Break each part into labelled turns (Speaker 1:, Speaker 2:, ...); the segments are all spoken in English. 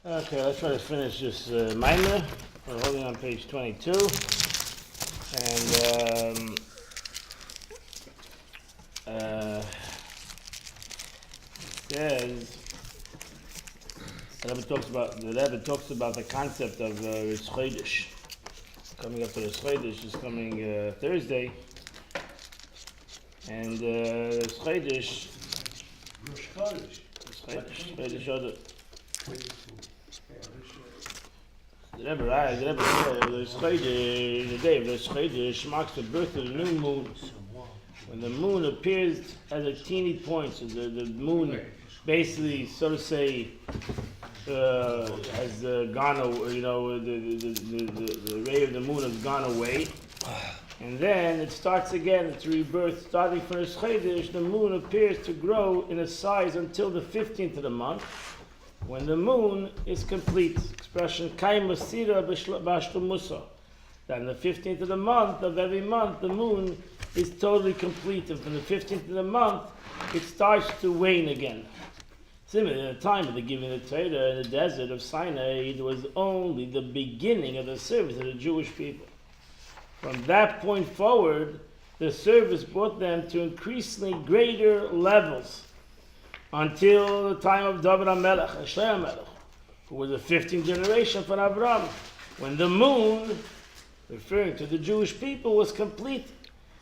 Speaker 1: Okay, let's try to finish this minor. We're holding on page 22. And says the Rebbe talks about the concept of Rosh Chodesh. Coming up to Rosh Chodesh is coming Thursday, and Rosh Chodesh. The Rebbe said the day of Rosh Chodesh marks the birth of the new moon. When the moon appears as a teeny point, so the moon basically, so to say, has gone away, the ray of the moon has gone away. And then it starts again, it's rebirth. Starting from Rosh Chodesh, the moon appears to grow in a size until the 15th of the month, when the moon is complete. Expression, Kaim Masira Bashtu Musa. That in the 15th of the month, of every month, the moon is totally complete. And from the 15th of the month, it starts to wane again. Similarly, at the time of the giving of Torah in the desert of Sinai, it was only the beginning of the service of the Jewish people. From that point forward, the service brought them to increasingly greater levels until the time of David HaMelech, Ashlei HaMelech, who was the 15th generation from Abraham, when the moon, referring to the Jewish people, was complete.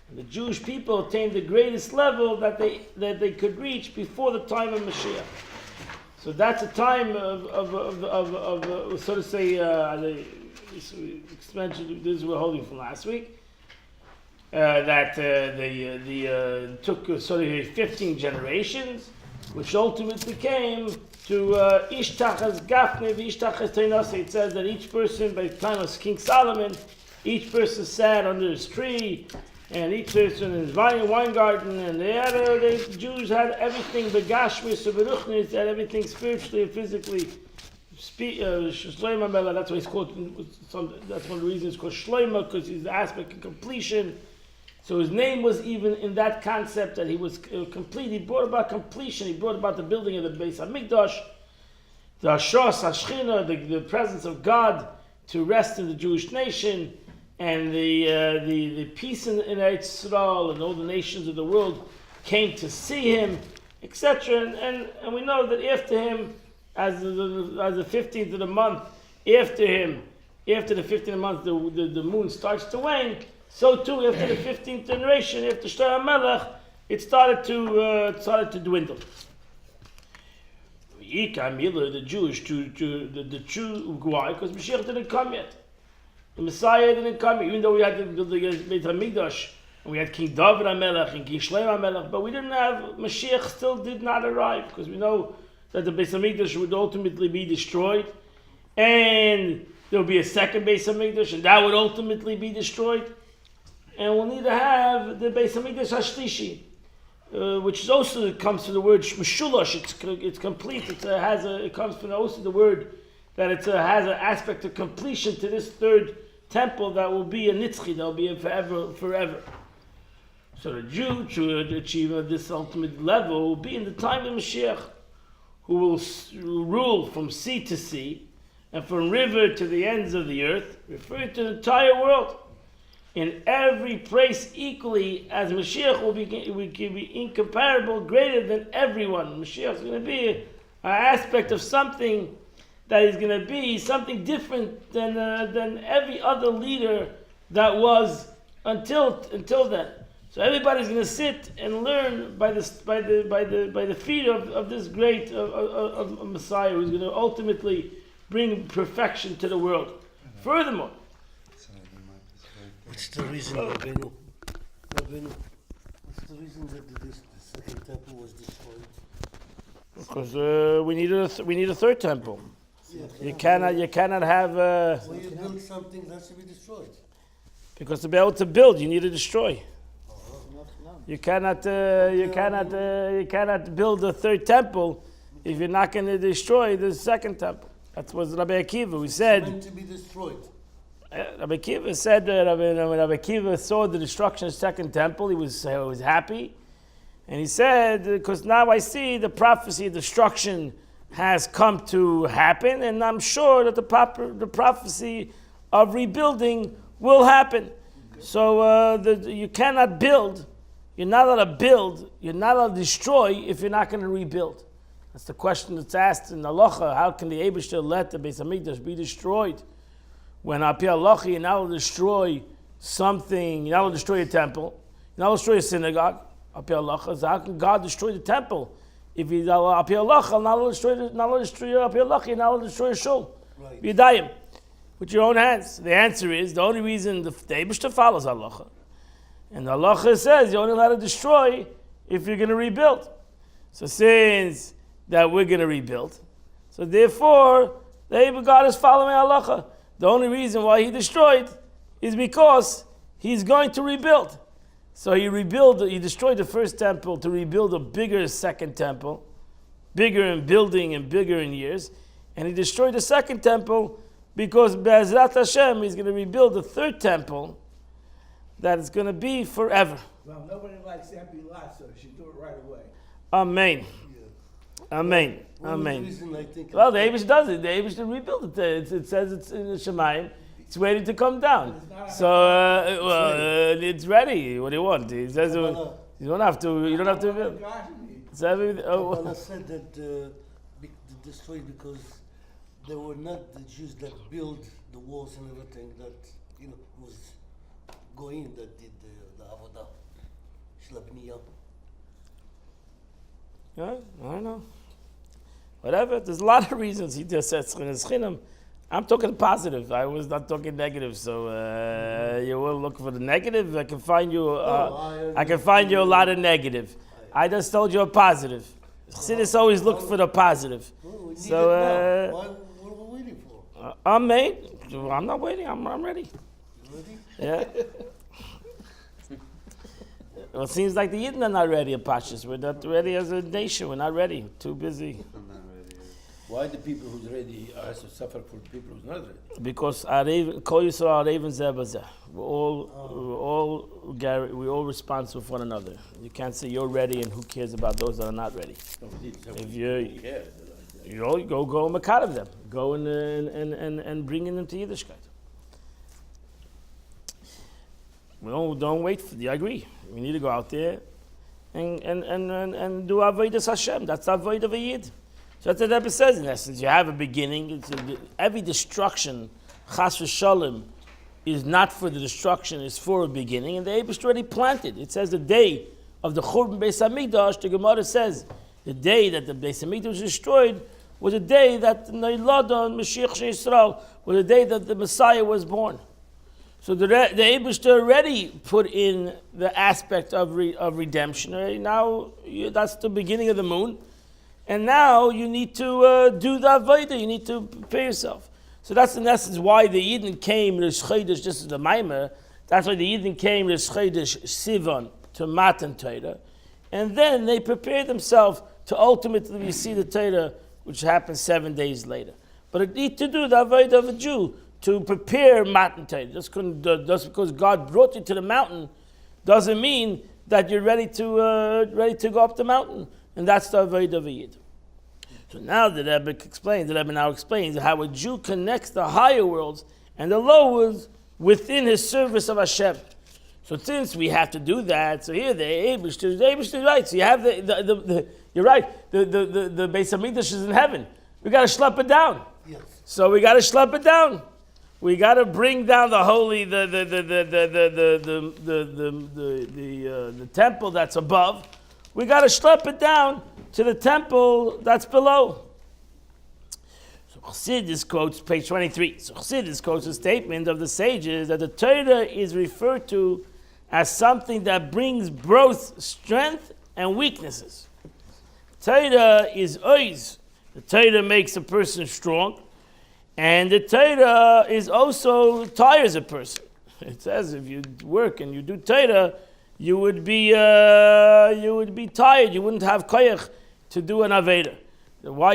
Speaker 1: And the Jewish people attained the greatest level that they could reach before the time of Mashiach. So that's a time of so to say, this we're holding from last week, that they took sort of 15 generations, which ultimately came to Ishtachas Gafne, Ishtachas Teinase. It says that each person, by the time of King Solomon, each person sat under his tree, and each person in his wine garden, and the Jews had everything, begashmis, beruchnis, had everything spiritually and physically. Shloima Mela, that's why it's called. That's one of the reasons it's called Shloima, because he's the aspect of completion. So his name was even in that concept that he was complete. He brought about completion. He brought about the building of the Beis Hamikdash, the Hashras Hashchina, the presence of God to rest in the Jewish nation, and the peace in Eretz Yisrael, and all the nations of the world came to see him, etc. And we know that after him, as the 15th of the month, after the 15th of the month, the moon starts to wane. So too, after the 15th generation, after Shlei HaMelech, it started to dwindle. The Jewish, the true why? Because Mashiach didn't come yet. The Messiah didn't come yet, even though we had the Beit HaMikdash, and we had King David HaMelech and King Shlomo HaMelech, but we didn't have, Mashiach still did not arrive, because we know that the Beit HaMikdash would ultimately be destroyed, and there would be a second Beit HaMikdash, and that would ultimately be destroyed. And we'll need to have the Beit HaMikdash HaShlishi, which is also comes from the word Meshulash. It's complete. It comes from also the word that it has an aspect of completion to this third temple that will be a nitzchi, that will be a forever. So the Jew, to achieve this ultimate level, will be in the time of Mashiach, who will rule from sea to sea and from river to the ends of the earth, referring to the entire world. In every place equally, as Mashiach will be incomparable, greater than everyone. Mashiach is going to be an aspect of something that is going to be something different than every other leader that was until then. So everybody's going to sit and learn by the feet of this great of Messiah, who's going to ultimately bring perfection to the world. Furthermore,
Speaker 2: what's the reason, Rabbeinu? What's the reason that the second temple was destroyed?
Speaker 1: Because we need a third temple. You cannot have.
Speaker 2: When you build something, that should be destroyed.
Speaker 1: Because to be able to build, you need to destroy. You cannot build a third temple if you're not going to destroy the second temple. That was Rabbi Akiva who said.
Speaker 2: It's meant to be destroyed.
Speaker 1: Rabbi Akiva said that when Rabbi Akiva saw the destruction of the second temple, he was happy, and he said, because now I see the prophecy of destruction has come to happen, and I'm sure that the prophecy of rebuilding will happen. So you cannot build, you're not allowed to build, you're not allowed to destroy if you're not going to rebuild. That's the question that's asked in the halacha. How can the Eibishter let the Beis Hamikdash be destroyed? When al pi halacha you're not allowed to destroy something, you're not allowed to destroy a temple, you're not allowed to destroy a synagogue, al pi halacha. So how can God destroy the temple? If he's al pi halacha, not allowed to destroy al pi halacha, you're not allowed to destroy a shul.
Speaker 2: Right.
Speaker 1: Yadayim, with your own hands. The answer is, the only reason the Eibishter follows halacha. And the halacha says you're only allowed to destroy if you're going to rebuild. So since that we're going to rebuild, so therefore, the God is following halacha. The only reason why he destroyed is because he's going to rebuild. So he destroyed the first temple to rebuild a bigger second temple, bigger in building and bigger in years. And he destroyed the second temple because Be'ezrat Hashem, he's going to rebuild the third temple that is going to be forever.
Speaker 3: Well, nobody likes empty lots, so you should do it right away.
Speaker 1: Amen.
Speaker 2: Yeah.
Speaker 1: Amen.
Speaker 2: One
Speaker 1: Amen.
Speaker 2: reason I think
Speaker 1: Well, the Abish does it. The Abish to rebuild it. It says it's in the Shemayim. It's waiting to come down. So it's ready. What do you want? He says you don't have to. You don't have to rebuild. It's everything.
Speaker 2: Kabbalah said that they destroyed because they were not the Jews that built the walls and everything. That was Goyim that did the avodah, shlabniya.
Speaker 1: Yeah, I don't know. Whatever. There's a lot of reasons he just says chinam. I'm talking positive. I was not talking negative. So you will look for the negative. I can find you. I can find you a lot of negative. I just told you a positive. Chassidus always look for the positive. So
Speaker 2: what are we waiting for?
Speaker 1: I'm made. I'm not waiting. I'm ready.
Speaker 2: You ready?
Speaker 1: Yeah. Well, it seems like the Yidden are not ready, Apashas. We're not ready as a nation. We're not ready. Too busy.
Speaker 3: Why the people who's ready has to suffer for the people who's not ready?
Speaker 1: Because Kol Yisrael Areivin Zeh B'Zeh. We're all responsible for one another. You can't say you're ready and who cares about those that are not ready. If you all go and makar of them, go and bring them to Yiddishkeit. We don't wait for the. I agree. We need to go out there and do avodas Hashem. That's the avodah of a Yid. So that's what the Rebbe says in essence. You have a beginning. Every destruction, chas v'shalom, is not for the destruction. It's for a beginning. And the Eibishter already planted. It says the day of the Churban Beis Hamikdash. The Gemara says the day that the Beis Hamikdash was destroyed was the day that Neiladon Mashiach Yisrael was the day that the Messiah was born. So the Eibishter already put in the aspect of redemption. Right? Now that's the beginning of the moon, and now you need to do the avodah. You need to prepare yourself. So that's in essence why the Yidden came to Chassidus. This is the Maimer. That's why the Yidden came to Chassidus Sivan to Matan Torah, and then they prepared themselves to ultimately receive the Torah, which happens 7 days later. But it need to do the avodah of a Jew. To prepare Matan Torah. Just because God brought you to the mountain doesn't mean that you're ready to go up the mountain. And that's the avodah of a Yid. So now the Rebbe now explains how a Jew connects the higher worlds and the lower worlds within his service of Hashem. So since we have to do that, so here the Eibishter is right. So you have you're right. The Beis Hamikdash is in heaven. We got to schlep it down.
Speaker 2: Yes.
Speaker 1: So we got to schlep it down. We got to bring down the holy, the temple that's above. We got to schlep it down to the temple that's below. So Chassidus quotes page 23. So Chassidus quotes a statement of the sages that the Torah is referred to as something that brings both strength and weaknesses. Torah is ois. The Torah makes a person strong. And the Torah is also tires a person. It says if you work and you do Torah, you would be tired. You wouldn't have koyach to do an aveda. Why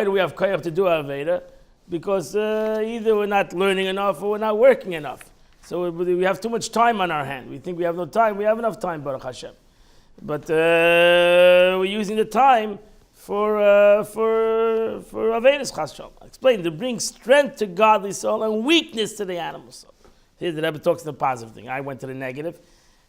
Speaker 1: do we have koyach to do an aveda? Because either we're not learning enough or we're not working enough. So we have too much time on our hand. We think we have no time. We have enough time, Baruch Hashem. But we're using the time Avedis Chas Shalom. I explained to bring strength to godly soul and weakness to the animal soul. Here the Rebbe talks the positive thing. I went to the negative,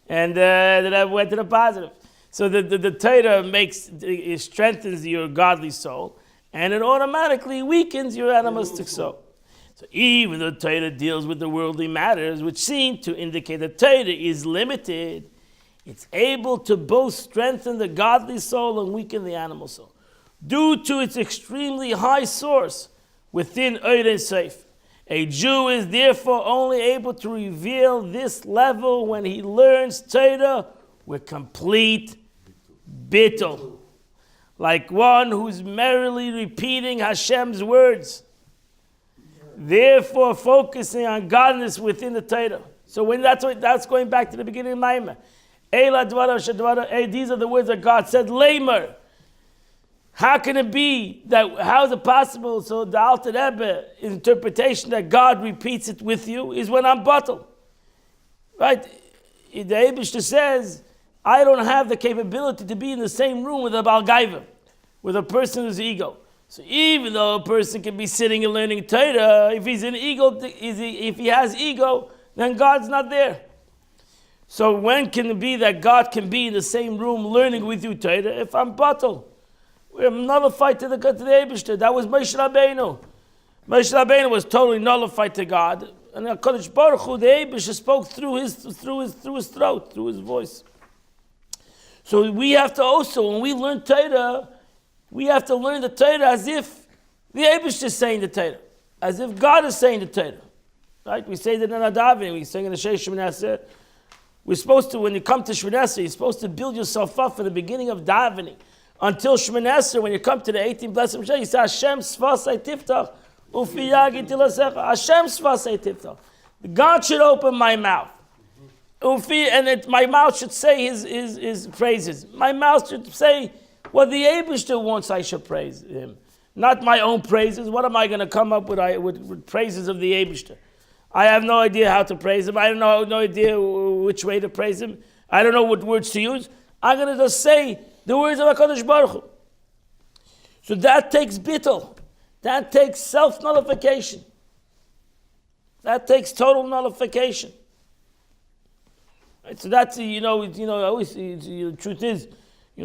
Speaker 1: and the Rebbe went to the positive. So the Torah it strengthens your godly soul, and it automatically weakens your animalistic soul. So even though Torah deals with the worldly matters, which seem to indicate that Torah is limited, it's able to both strengthen the godly soul and weaken the animal soul, due to its extremely high source within Eirei Seif. A Jew is therefore only able to reveal this level when he learns Torah with complete bittul, like one who's merrily repeating Hashem's words, therefore focusing on godliness within the Torah. So when that's going back to the beginning of Maimah. These are the words that God said, Lamer. How can it be that, how is it possible? So the Alter Rebbe interpretation that God repeats it with you is when I'm bottled. Right? The Eibishter says, I don't have the capability to be in the same room with a Baal Gaiva, with a person who's ego. So even though a person can be sitting and learning Torah, if he's an ego, if he has ego, then God's not there. So when can it be that God can be in the same room learning with you Torah? If I'm bottled. We're nullified to the Eibishter. That was Moshe Rabbeinu. Moshe Rabbeinu was totally nullified to God. And HaKadosh Baruch Hu, the Eibishter, spoke through his throat, through his voice. So we have to also, when we learn Torah, we have to learn the Torah as if the Eibishter is saying the Torah. As if God is saying the Torah. Right? We say that in Adavi, we sing in the Shei Shemoneh Esrei. We're supposed to, when you come to Shemoneh Esrei, you're supposed to build yourself up from the beginning of davening until Shemoneh Esrei. When you come to the 18th blessed Moshe, you say, Hashem Sfasai Tiftach, Ufi Yagi Tilasecha. Hashem Sfasai Tiftach. God should open my mouth. Ufi, and my mouth should say his praises. My mouth should say what the Eibishter wants I should praise him. Not my own praises. What am I going to come up with praises of the Eibishter? I have no idea how to praise him. I have no idea which way to praise him. I don't know what words to use. I'm going to just say the words of HaKadosh Baruch Hu. So that takes bittul. That takes self-nullification. That takes total nullification. Right? So that's, always, the truth is,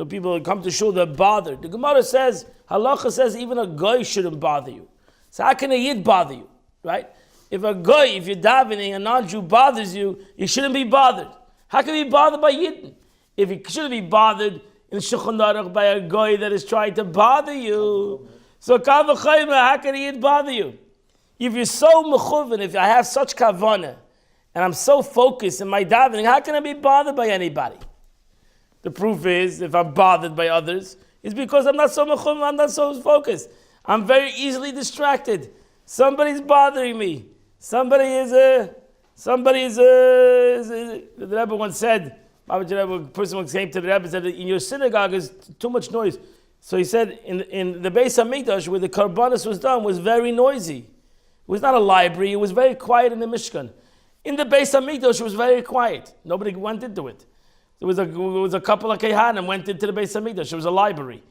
Speaker 1: people come to shul, they're bothered. The Gemara says, Halacha says even a goy shouldn't bother you. So how can a yid bother you? Right? If you're davening, a non-Jew bothers you, you shouldn't be bothered. How can you be bothered by Yidden? If you shouldn't be bothered in Shulchan Aruch by a guy that is trying to bother you, so Kal v'chayma, how can a Yid bother you? If you're so mechuven, if I have such kavanah, and I'm so focused in my davening, how can I be bothered by anybody? The proof is, if I'm bothered by others, it's because I'm not so mechuven, I'm not so focused. I'm very easily distracted. Somebody's bothering me. The Rebbe once said, a person once came to the Rebbe and said, in your synagogue is too much noise. So he said, in the Beis HaMikdash, where the Karbanis was done, was very noisy. It was not a library, it was very quiet in the Mishkan. In the Beis HaMikdash, it was very quiet. Nobody went into it. There was a couple of Kehanim went into the Beis HaMikdash. It was a library.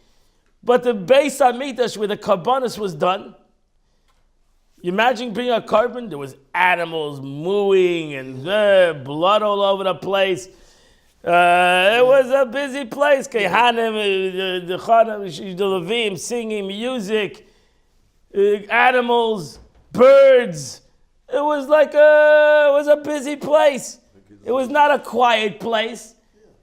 Speaker 1: But the Beis HaMikdash, where the Karbanis was done, you imagine bringing a carbon, there was animals mooing and blood all over the place. It was a busy place. Kehanim, the Levim singing music, animals, birds. It was a busy place. It was not a quiet place.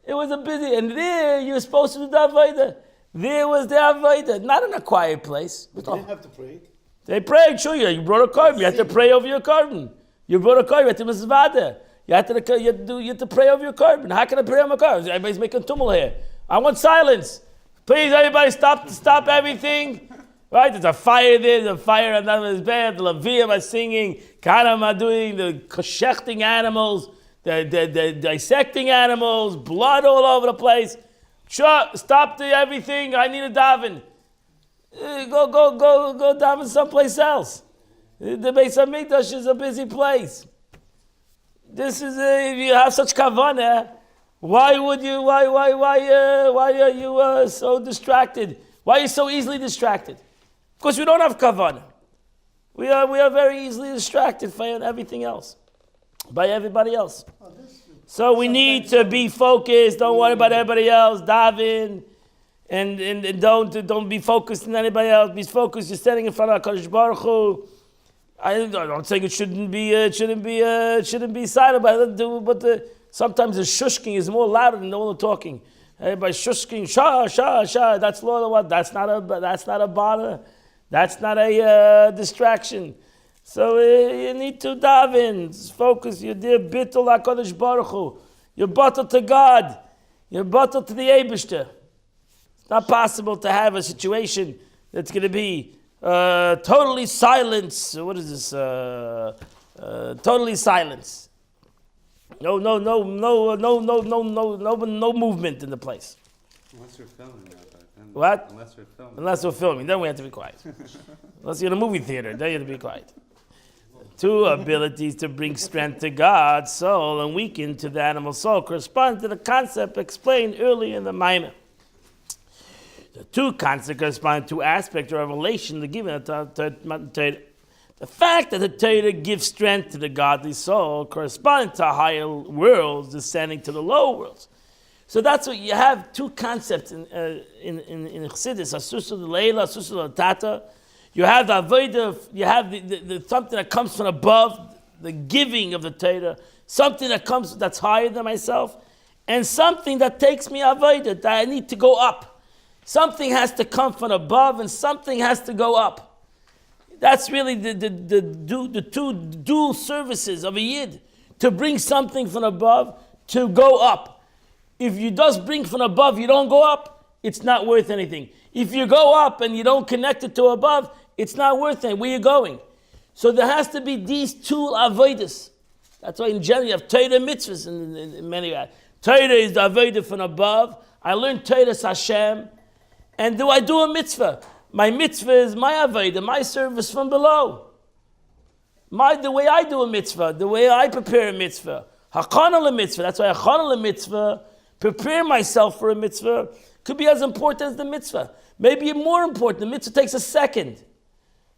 Speaker 1: It was a busy, and there you were supposed to do the Avodah. There was the Avodah, not in a quiet place.
Speaker 2: But they didn't have to pray.
Speaker 1: They prayed, sure. You brought a carbon. You had to pray over your carbon. You brought a carbon. You had to misvada. You had to pray over your carbon. How can I pray on my carbon? Everybody's making tumult here. I want silence. Please, everybody, stop everything. Right? There's a fire there. There's a fire under his bed. The Levim are singing. Kanam are doing the shechting animals, the dissecting animals, blood all over the place. Sure, stop everything. I need a daven. Go daven someplace else. The Beis HaMikdash is a busy place. This is if you have such kavanah, why are you so distracted? Why are you so easily distracted? Because we don't have kavanah. We are very easily distracted by everything else, by everybody else. So we need to be focused. Don't worry about everybody else. Daven, and don't be focused on anybody else. Be focused. You're standing in front of HaKadosh Baruch Hu. I'm not saying it shouldn't be silent, but sometimes the shushking is more louder than all the talking. Everybody shushking, shah. That's Lord. That's not a bother. That's not a distraction. So you need to daven, focus. You're dear bittul HaKadosh Baruch Hu. You're bottled to God. You're bottled to the Eibishter. It's not possible to have a situation that's going to be totally silence. What is this? Totally silence. No movement in the place.
Speaker 4: Unless you're filming, then
Speaker 1: what?
Speaker 4: Unless you're filming.
Speaker 1: Unless we're filming, then we have to be quiet. Unless you're in a movie theater, then you have to be quiet. Two abilities to bring strength to God's soul and weaken to the animal soul correspond to the concept explained earlier in the Maimon. The two concepts correspond to aspects of revelation the given to Torah. The fact that the Torah gives strength to the godly soul corresponds to higher worlds descending to the lower worlds. So that's what you have. Two concepts in Chassidus: Asusa the Leila, Asusa the Tata. You have the avodah. You have the something that comes from above, the giving of the Torah. Something that's higher than myself, and something that takes me avodah, that I need to go up. Something has to come from above, and something has to go up. That's really the two dual services of a yid, to bring something from above, to go up. If you just bring from above, you don't go up, it's not worth anything. If you go up and you don't connect it to above, it's not worth it. Where are you going? So there has to be these two avodas. That's why in general you have Torah mitzvahs in many ways. Torah is the avodah from above. I learned Torah Hashem. And do I do a mitzvah? My mitzvah is my avodah, my service from below. The way I do a mitzvah, the way I prepare a mitzvah. Hakana le-mitzvah. That's why hakana le-mitzvah, prepare myself for a mitzvah, could be as important as the mitzvah. Maybe more important. The mitzvah takes a second.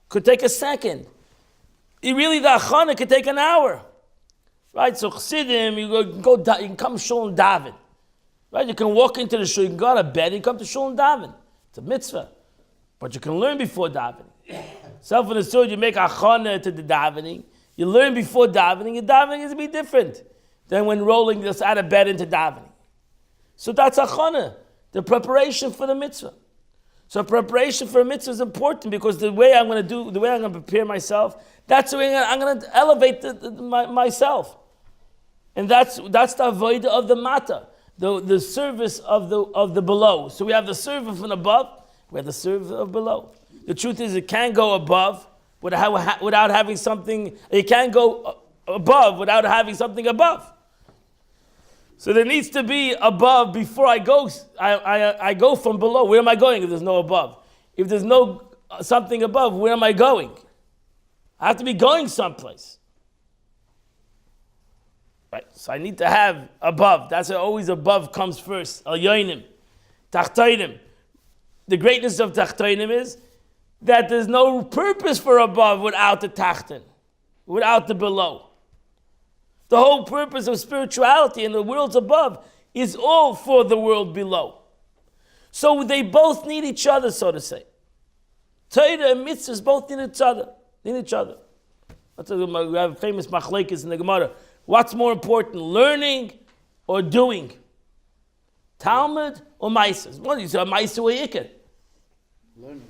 Speaker 1: Could take a second. The achana could take an hour. Right? So chassidim, you can come shul and daven. Right? You can walk into the shul, you can go to bed, and come to shul and daven. It's a mitzvah. But you can learn before davening. Self-understood, you make achana to the davening. You learn before davening. Your davening is to be different than when rolling just out of bed into davening. So that's achana, the preparation for the mitzvah. So preparation for a mitzvah is important because the way I'm going to prepare myself, that's the way I'm going to elevate myself. And that's the avodah of the mata, the service of the below. So we have the service from above, we have the service of below. The truth is, it can't go above without having something. It can't go above without having something above. So there needs to be above before I go. I go from below. Where am I going if there's no above? If there's no something above, where am I going? I have to be going someplace. Right. So I need to have above. That's why always above comes first. Al yoinim, tachtainim. The greatness of tachtainim is that there's no purpose for above without the tachtin, without the below. The whole purpose of spirituality in the worlds above is all for the world below. So they both need each other, so to say. Torah and mitzvahs both need each other. We have famous machlekes in the Gemara. What's more important, learning or doing? Talmud or Maaseh? What do you say, Maaseh or Ikar? Learning.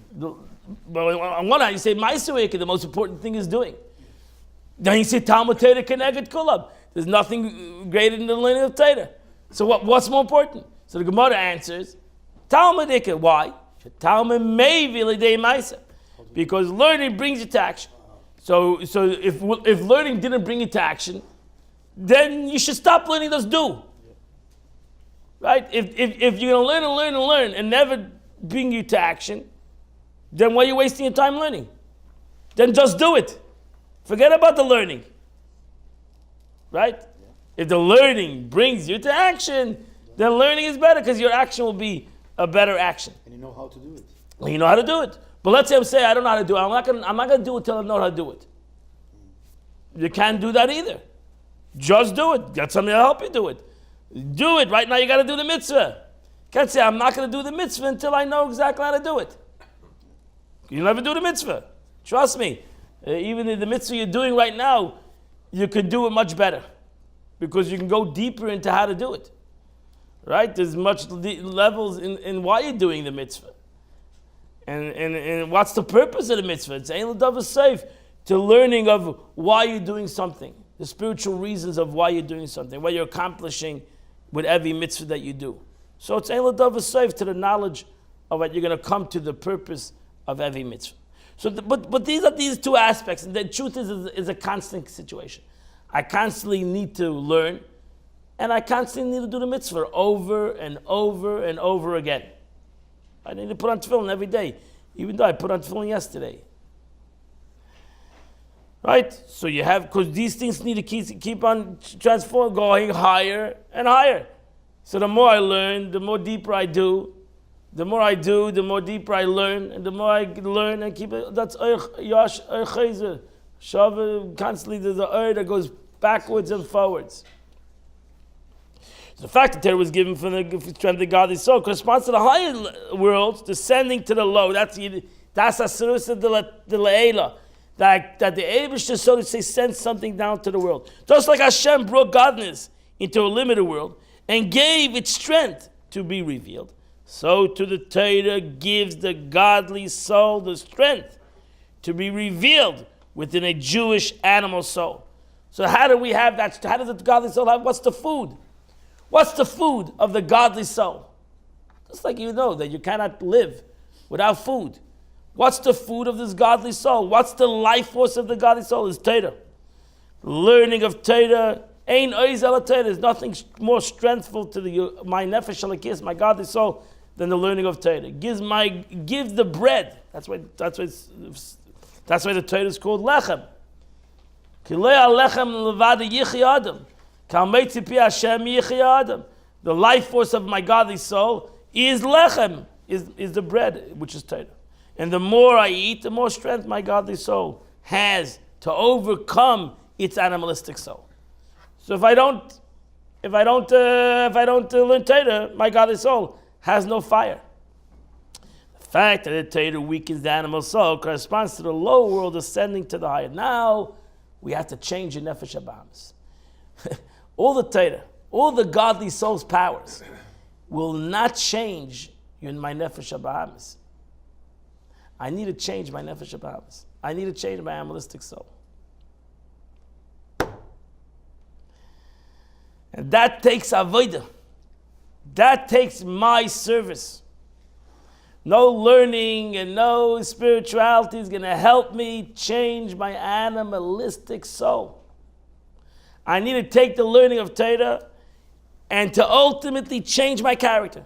Speaker 1: But on one hand, you say Maaseh or Ikar, the most important thing is doing. Then you say Talmud Torah Keneged Kulab. There's nothing greater than the learning of Torah. So what's more important? So the Gemara answers, Talmud Ikar. Why? Talmud Mevi L'dei Maaseh. Because learning brings you to action. So if learning didn't bring you to action, then you should stop learning, just do. Right? If you're going to learn and never bring you to action, then why are you wasting your time learning? Then just do it. Forget about the learning. Right? Yeah. If the learning brings you to action, then learning is better because your action will be a better action.
Speaker 3: And you know how to do it.
Speaker 1: And you know how to do it. But let's say I'm saying I don't know how to do it. I'm not gonna do it till I know how to do it. You can't do that either. Just do it. Get somebody to help you do it. Do it. Right now you got to do the mitzvah. You can't say, I'm not going to do the mitzvah until I know exactly how to do it. You never do the mitzvah. Trust me. Even in the mitzvah you're doing right now, you could do it much better. Because you can go deeper into how to do it. Right? There's much levels in why you're doing the mitzvah. And what's the purpose of the mitzvah? It's Ein L'Davar Safe to learning of why you're doing something. The spiritual reasons of why you're doing something, what you're accomplishing with every mitzvah that you do. So it's Ein L'Davar Safe to the knowledge of what you're going to come to the purpose of every mitzvah. So, but these are these two aspects, and the truth is a constant situation. I constantly need to learn, and I constantly need to do the mitzvah over and over and over again. I need to put on tefillin every day, even though I put on tefillin yesterday. Right? So you have, because these things need to keep on transforming, going higher and higher. So the more I learn, the more deeper I do. The more I do, the more deeper I learn. And the more I learn and keep it, that's Yash Chayzer. Shav, constantly there's an that goes backwards and forwards. So the fact that Torah was given for the strength of the godly soul corresponds to the higher world, descending to the low. That's Asarus de Le'ela. That the Eibishter, so to say, sent something down to the world. Just like Hashem brought godliness into a limited world and gave its strength to be revealed, so to the Torah gives the godly soul the strength to be revealed within a Jewish animal soul. So how do we have that? How does the godly soul have? What's the food? What's the food of the godly soul? Just like you know that you cannot live without food. What's the food of this godly soul? What's the life force of the godly soul? Is Torah. Learning of Torah, ain't oiz ala Torah. There's nothing more strengthful to my nefesh halakis, my godly soul, than the learning of Torah. Gives the bread. That's why the Torah is called lechem. Kilei lechem levada yichi adam. Kalmei pi Hashem yichi adam. The life force of my godly soul is lechem, is the bread, which is Torah. And the more I eat, the more strength my godly soul has to overcome its animalistic soul. So if I don't learn Torah, my godly soul has no fire. The fact that the Torah weakens the animal soul corresponds to the low world ascending to the higher. Now we have to change the nefesh habahamis. All the Torah, all the godly soul's powers will not change in my nefesh habahamis. I need to change my nefesh habahamis. I need to change my animalistic soul. And that takes avodah. That takes my service. No learning and no spirituality is going to help me change my animalistic soul. I need to take the learning of Torah and to ultimately change my character.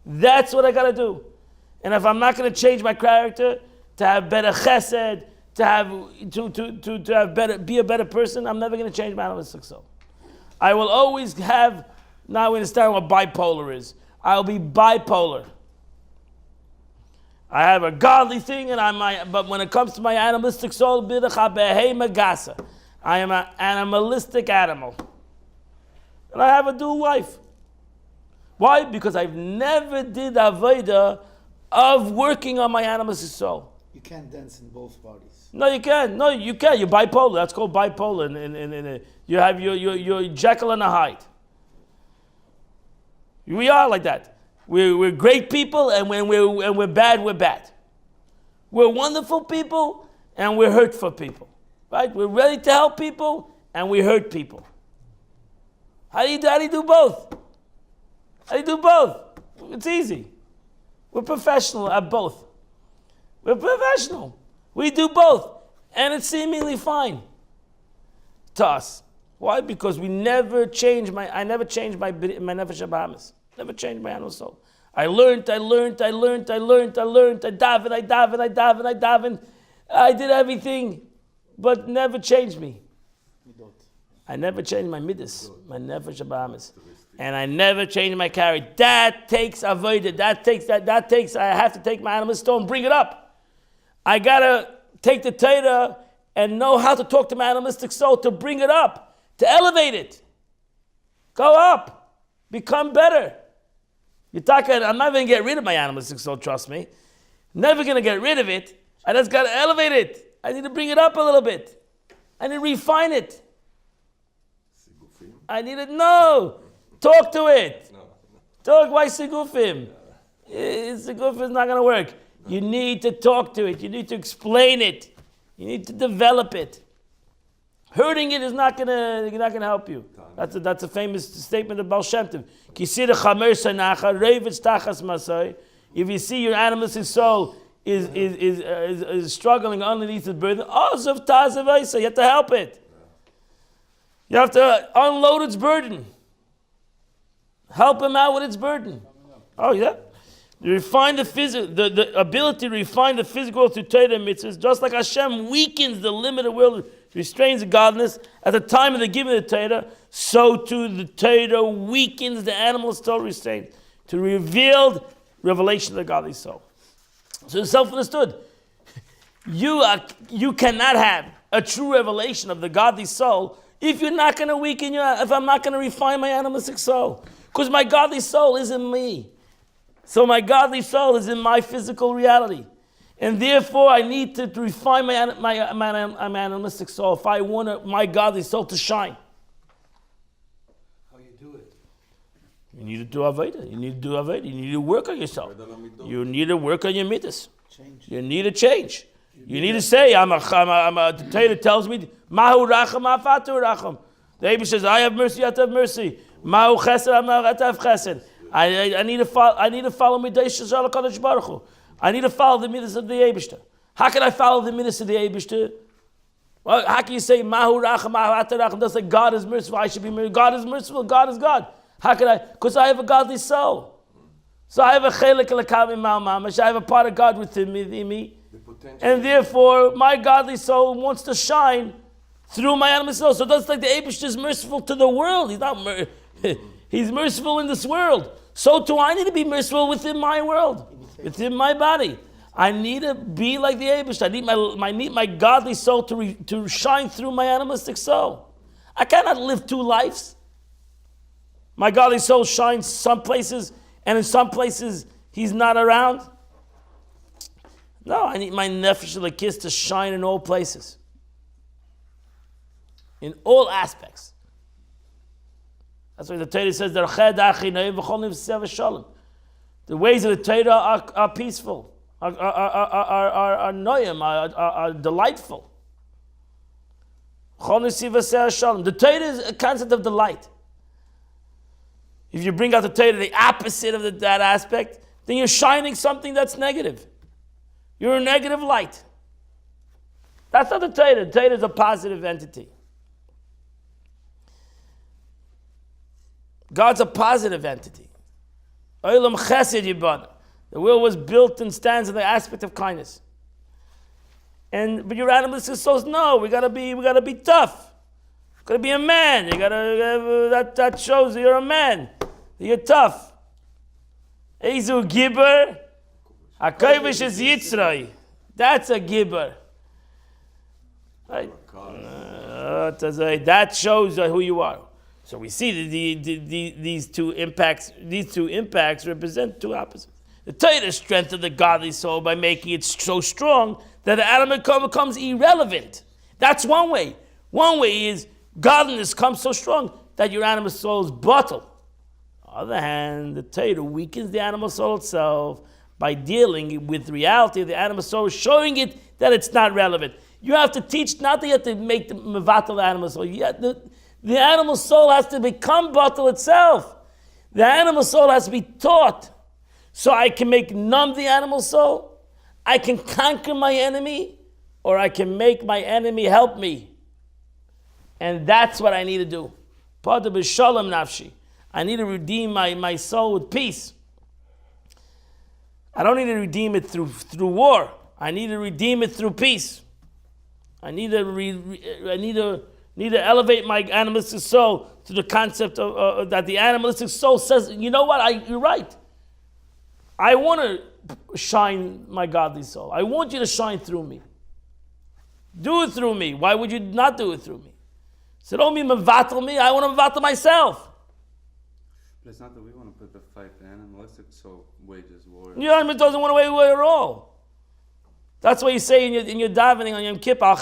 Speaker 1: That's what I got to do. And if I'm not going to change my character to have better chesed, to have better, be a better person, I'm never going to change my animalistic soul. I will always have. Now we understand what bipolar is. I'll be bipolar. I have a godly thing, but when it comes to my animalistic soul, I am an animalistic animal, and I have a dual life. Why? Because I've never did avodah of working on my animalistic soul.
Speaker 5: You can't dance in both bodies.
Speaker 1: No, you can. No, you can. You're bipolar. That's called bipolar. You have your Jekyll and a Hyde. We are like that. We're great people, and when we're bad, we're bad. We're wonderful people, and we're hurtful people. Right? We're ready to help people, and we hurt people. How do you do both? How do you do both? It's easy. We're professional at both. We're professional. We do both. And it's seemingly fine to us. Why? Because I never changed my nefesh habahamis. Never changed my animal soul. I learned. I davened. I did everything, but never changed me. I never changed my midas, my nefesh habahamis. and I never change my character. That takes avodah. That takes. I have to take my animal soul and bring it up. I gotta take the Torah and know how to talk to my animalistic soul to bring it up, to elevate it. Go up, become better. I'm not going to get rid of my animalistic soul. Trust me, never going to get rid of it. I just got to elevate it. I need to bring it up a little bit. I need to refine it. I need to know. Talk to it. Talk. Why sigufim? Sigufim is not going to work. You need to talk to it. You need to explain it. You need to develop it. Hurting it is not gonna help you. That's a famous statement of Baal Shem Tov. If you see your animalistic soul is struggling underneath the burden, you have to help it. You have to unload its burden. Help him out with its burden. Oh yeah. Refine the ability to refine the physical through Torah and mitzvahs, just like Hashem weakens the limited world, restrains the godliness at the time of the giving of the Torah, so too the Torah weakens the animal soul restraint to reveal revelation of the godly soul. So it's self-understood. You cannot have a true revelation of the godly soul if you're not going to weaken if I'm not going to refine my animalistic soul. Because my godly soul isn't me. So my godly soul is in my physical reality. And therefore I need to refine my animalistic soul if I want my godly soul to shine.
Speaker 2: How you do it?
Speaker 1: You need to do Avodah. You need to work on yourself. You need to work on your midas. You need to change. You need to say, the Torah tells me, Mahu racham afatu racham. The Rebbe says, I have mercy, you have to have mercy. Mahu chesed, I have to have chesed. I need to follow Midas Shal HaKadosh Baruch Hu. I need to follow the midas of the Eibishter. How can I follow the midas of the Eibishter? Well, how can you say Mahu Racham, Mahu Racham? That's like God is merciful. I should be merciful. God is merciful. God is God. How can I? Because I have a godly soul. So I have a chelik l'kavim mal mamash. I have a part of God within me, and therefore my godly soul wants to shine through my animal soul. So that's like the Eibishter is merciful to the world. He's not. He's merciful in this world. So too, I need to be merciful within my world, within my body. I need to be like the Eibishter. I need my godly soul to shine through my animalistic soul. I cannot live two lives. My godly soul shines some places, and in some places he's not around. No, I need my nefesh l'kis to shine in all places, in all aspects. That's why the Torah says the ways of the Torah are peaceful, are noyim, are delightful. The Torah is a concept of delight. If you bring out the Torah, the opposite of that aspect, then you're shining something that's negative. You're a negative light. That's not the Torah. The Torah is a positive entity. God's a positive entity. Olam chesed yibana. The world was built and stands in the aspect of kindness. But your animalistic soul says, no, we gotta be tough. Gotta be a man. That shows that you're a man. You're tough. Ezu gibber. Hakayvish is yitzray. That's a gibber. Right? That shows who you are. So we see these two impacts. These two impacts represent two opposites. The Torah strengthens the godly soul by making it so strong that the animal becomes irrelevant. That's one way. One way is godliness comes so strong that your animal soul is bottled. On the other hand, the Torah weakens the animal soul itself by dealing with the reality of the animal soul, showing it that it's not relevant. You have to teach, not that you have to make the mevatel animal soul. The animal soul has to become bottle itself. The animal soul has to be taught. So I can make numb the animal soul, I can conquer my enemy, or I can make my enemy help me. And that's what I need to do. Pada b'shalom nafshi. I need to redeem my soul with peace. I don't need to redeem it through war. I need to redeem it through peace. I need to Need to elevate my animalistic soul to the concept of that the animalistic soul says, you know what, you're right. I want to shine my godly soul. I want you to shine through me. Do it through me. Why would you not do it through me? So don't mean mevatel me, I want to mevatel myself.
Speaker 4: But it's not that we want to put the fight to animalistic soul wages war.
Speaker 1: Yeah, it doesn't want to wait away at all. That's why you say in your davening on Yom Kippur,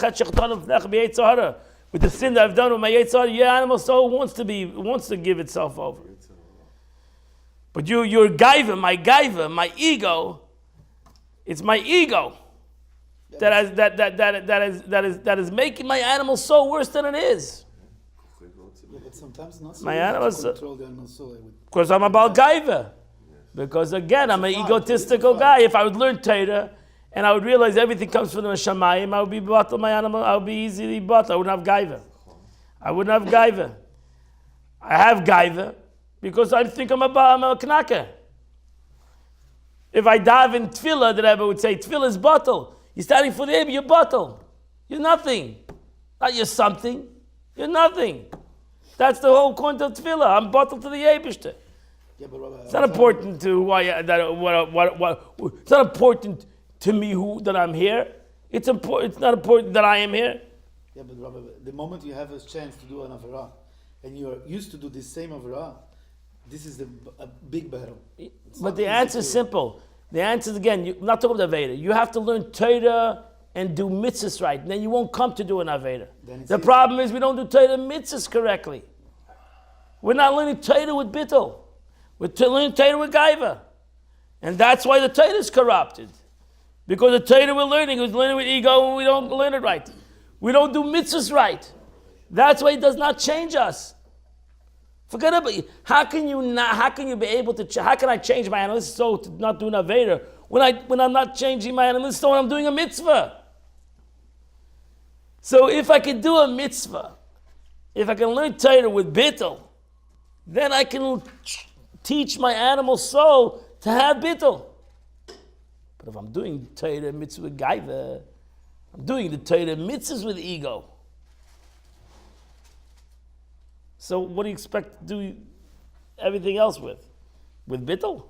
Speaker 1: with the sin that I've done with my Yetzer Hara, your animal soul wants to give itself over. But your gaiva, my ego, it's my ego that is making my animal soul worse than it is.
Speaker 5: Yeah, but sometimes not so
Speaker 1: My
Speaker 5: easy
Speaker 1: animal
Speaker 5: to
Speaker 1: soul.
Speaker 5: control the animal soul.
Speaker 1: Because I'm about gaiva. Because again, I'm an egotistical guy. If I would learn Torah and I would realize everything comes from the Shamayim, I would be bottled my animal. I would be easily bottled. I wouldn't have gaiva. I have gaiva because I think I'm a knaka. If I dive in tefillah, the Rebbe would say, tefillah is bottle. You're standing for the Rebbe, you're bottle. You're nothing. Not you're something. You're nothing. That's the whole point of tefillah. I'm bottled to the Eibishter.
Speaker 5: Yeah, but Rabbi,
Speaker 1: It's not important to it's not important to me that I'm here. It's not important that I am here.
Speaker 5: Yeah, but Rabbi, the moment you have a chance to do an Avirah, and you are used to do the same Avirah, this is a big battle.
Speaker 1: But the answer is simple. The answer is, again, I'm not talking about Aveda. You have to learn Torah and do mitzvahs right. And then you won't come to do an Aveda. The problem is we don't do Torah and mitzvahs correctly. We're not learning Torah with bittul. We're learning Torah with gaiva. And that's why the Torah is corrupted. Because the Torah we're learning is learning with ego and we don't learn it right. We don't do mitzvahs right. That's why it does not change us. Forget about it. How can you be able to, how can I change my animalistic soul to not do an Aveda when I'm not changing my animalistic soul, I'm doing a mitzvah? So if I can do a mitzvah, if I can learn Torah with bittul, then I can teach my animal soul to have bittul. But if I'm doing Torah mitzvah with gaiva, I'm doing the Torah mitzvahs with ego. So what do you expect to do everything else with? With bittul?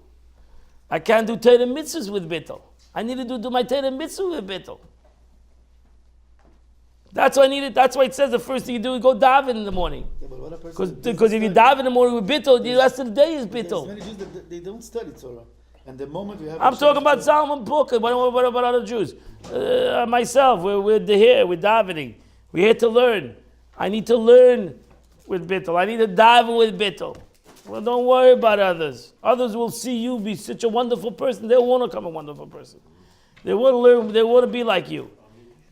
Speaker 1: I can't do Torah mitzvahs with bittul. I need to do my Torah mitzvah with bittul. That's why I need it. That's why it says the first thing you do is go daven in the morning.
Speaker 5: Yeah, but what a person
Speaker 1: Because if you daven in the morning with bittul, the rest of the day is
Speaker 5: There's
Speaker 1: bittul.
Speaker 5: many Jews that they don't study Torah. And the moment we have
Speaker 1: I'm talking about Zalman book. What about other Jews? Myself, we're here, we're davening. We're here to learn. I need to learn with bittul. I need to daven with bittul. Well, don't worry about others. Others will see you be such a wonderful person. They want to become a wonderful person. They want to learn. They want to be like you.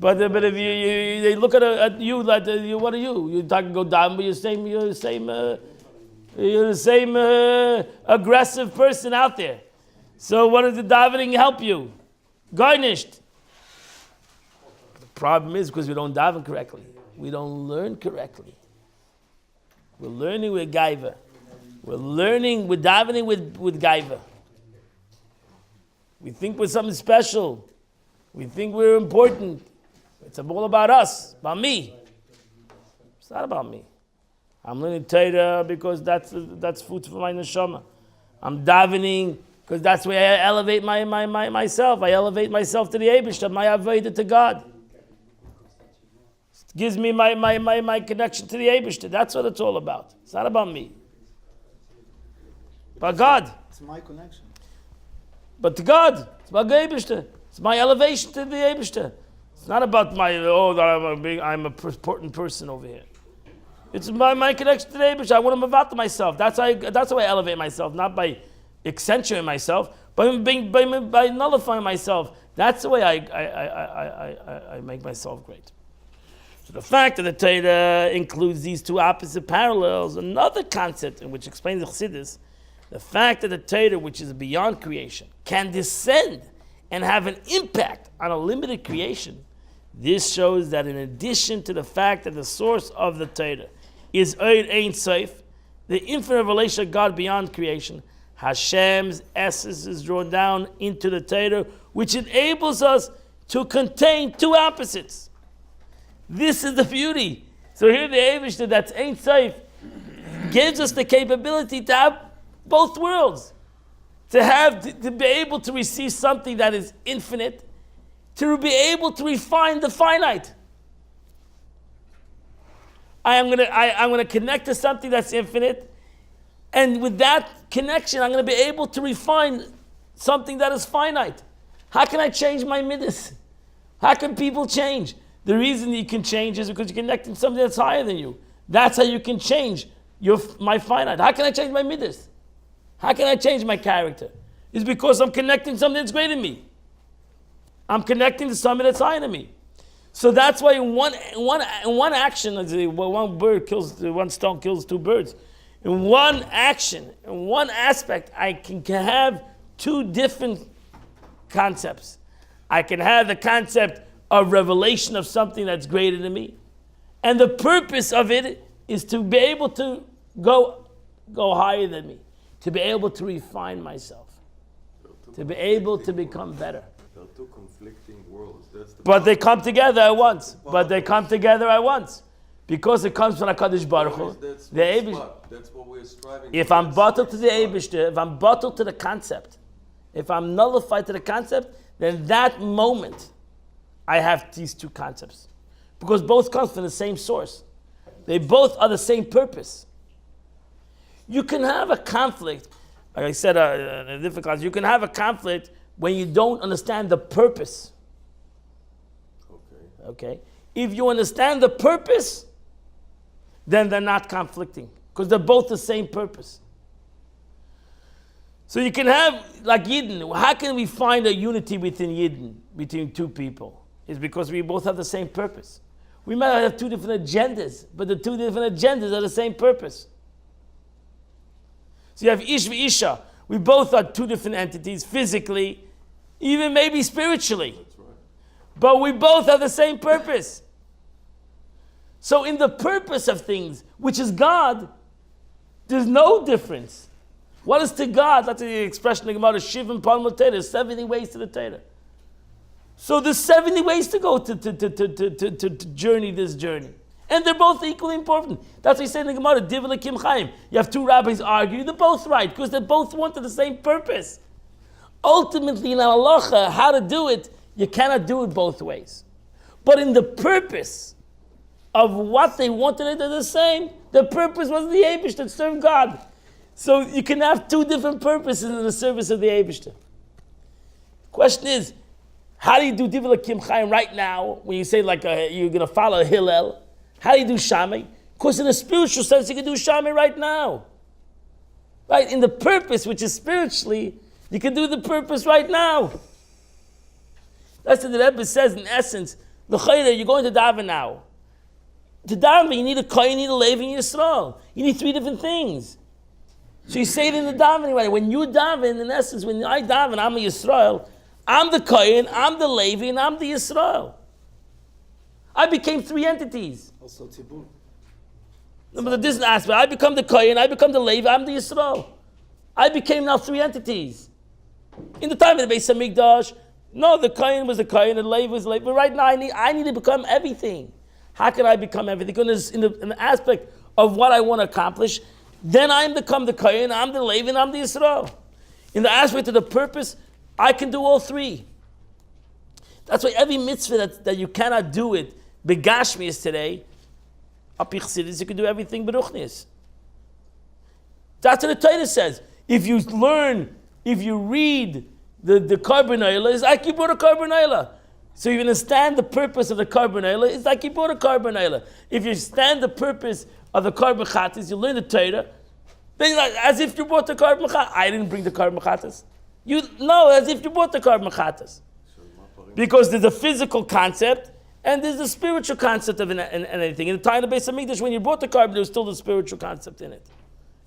Speaker 1: But if they look at you like what are you? You're talking go daven, but you're the same aggressive person out there. So what does the davening help you? Garnished. The problem is because we don't daven correctly. We don't learn correctly. We're learning with gaiva. We're davening with gaiva. We think we're something special. We think we're important. It's all about us, about me. It's not about me. I'm learning Torah because that's food for my neshama. I'm davening because that's where I elevate myself. I elevate myself to the Eibishter, my avodah to God. It gives me my connection to the Eibishter. That's what it's all about. It's not about me. But God.
Speaker 5: It's my connection.
Speaker 1: But to God. It's about the Eibishter. It's my elevation to the Eibishter. It's not about I'm a important person over here. It's my connection to the Eibishter. I want to move myself. That's how I elevate myself, not by accentuating myself, but by nullifying myself. That's the way I make myself great. So the fact that the Torah includes these two opposite parallels, another concept in which explains the Chassidus, the fact that the Torah, which is beyond creation, can descend and have an impact on a limited creation. This shows that in addition to the fact that the source of the Torah is Ein Sof, the infinite revelation of God beyond creation, Hashem's essence is drawn down into the Torah, which enables us to contain two opposites. This is the beauty. So here the Eibishter, that's Ein Sof, gives us the capability to have both worlds. To be able to receive something that is infinite, to be able to refine the finite. I'm gonna connect to something that's infinite, and with that connection, I'm gonna be able to refine something that is finite. How can I change my midas? How can people change? The reason you can change is because you're connecting to something that's higher than you. That's how you can change my finite. How can I change my midas? How can I change my character? It's because I'm connecting to something that's greater than me. I'm connecting to something that's higher than me. So that's why in one action, one stone kills two birds. In one action, in one aspect, I can have two different concepts. I can have the concept of revelation of something that's greater than me. And the purpose of it is to be able to go higher than me, to be able to refine myself, to be able to become better.
Speaker 6: They're two conflicting worlds.
Speaker 1: But they come together at once. Because it comes from HaKadosh Baruch Hu.
Speaker 6: That's what we're striving.
Speaker 1: If I'm bottled to the Eibishter, if I'm bottled to the concept, if I'm nullified to the concept, then that moment I have these two concepts. Because both come from the same source. They both are the same purpose. You can have a conflict, like I said in a different class, you can have a conflict when you don't understand the purpose. Okay? If you understand the purpose, then they're not conflicting. Because they're both the same purpose. So you can have, like Yidden, how can we find a unity within Yidden, between two people? It's because we both have the same purpose. We might have two different agendas, but the two different agendas are the same purpose. So you have Ish v'Isha. We both are two different entities, physically, even maybe spiritually.
Speaker 6: That's right.
Speaker 1: But we both have the same purpose. So in the purpose of things, which is God, there's no difference. What is to God? That's the expression of the Gemara, Shivim Palmot Torah, 70 ways to the Torah. So there's 70 ways to go to journey this journey. And they're both equally important. That's what he said in the Gemara, Div L'Kim Chaim. You have two rabbis arguing, they're both right, because they both wanted the same purpose. Ultimately, in halacha, how to do it, you cannot do it both ways. But in the purpose of what they wanted, it, they're the same. The purpose was the Eibush that served God. So you can have two different purposes in the service of the Eibishter. Question is, how do you do Div L'Kim Chaim right now, when you say like you're going to follow Hillel? How do you do Shamay? Because in a spiritual sense, you can do Shamay right now. Right? In the purpose, which is spiritually, you can do the purpose right now. That's what the Rebbe says in essence. L'chayre, you're going to daven now. To daven, you need a kohen, you need a levi, you need a Yisrael. You need three different things. So you say it in the davening right. When you daven, in essence, when I daven, I'm a Yisrael. I'm the kohen, I'm the levi, and I'm the Yisrael. I became three entities.
Speaker 5: Also Tzibur.
Speaker 1: No, but this aspect, I become the kohen, I become the levi, I'm the Yisrael. I became now three entities. In the time of the Beis HaMikdash, no, the kohen was the kohen, the levi was the levi. But right now, I need to become everything. How can I become everything? Because in the aspect of what I want to accomplish, then I become the kohen, I'm the levi, and I'm the Yisrael. In the aspect of the purpose, I can do all three. That's why every mitzvah that you cannot do it, begashmias today, up Chassidus, you can do everything beruchnias. That's what the Torah says. If you read the Korban Oila, it's like you brought a Korban Oila. So you understand the purpose of the Korban Oila, it's like you brought a Korban Oila. If you understand the purpose of the Korban Chatas, you learn the Torah, then like, as if you brought the Korban Chatas. I didn't bring the Korban Chatas. You know, as if you brought the Korban Chatas. Because there's a physical concept and there's a spiritual concept of anything. In the time of the Beis HaMikdash, when you brought the korban, there was still the spiritual concept in it.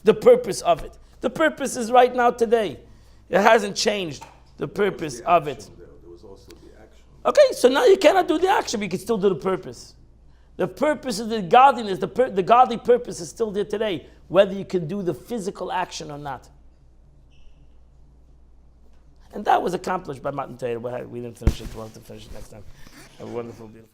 Speaker 1: The purpose of it. The purpose is right now today. It hasn't changed the purpose of it.
Speaker 6: There was also the action.
Speaker 1: Okay, so now you cannot do the action, but you can still do the purpose. The purpose is the godliness, the godly purpose is still there today, whether you can do the physical action or not. And that was accomplished by Matan. We didn't finish it. We'll have to finish it next time. Have a wonderful, beautiful